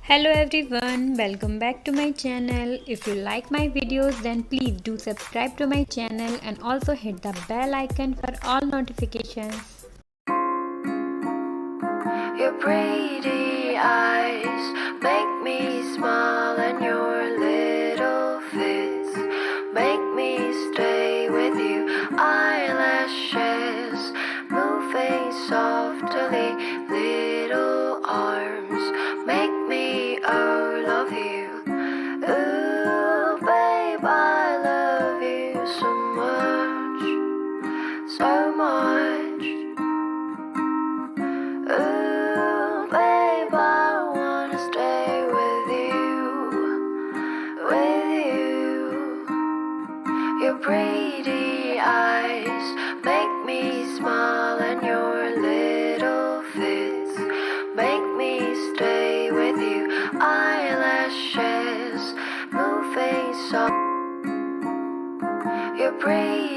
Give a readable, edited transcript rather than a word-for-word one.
Hello everyone, welcome back to my channel. If you like my videos then please do subscribe to my channel and also hit the bell icon for all notifications. Your pretty eyes make me smile, and your little fits make me stay with you. Eyelashes moving softly, little arms make me love you. Ooh, babe, I love you so much, so much. Ooh, babe, I wanna stay with you. Your pretty eyes make me smile, and your little fits make me stay with you. Eyelashes moving soft. Your pretty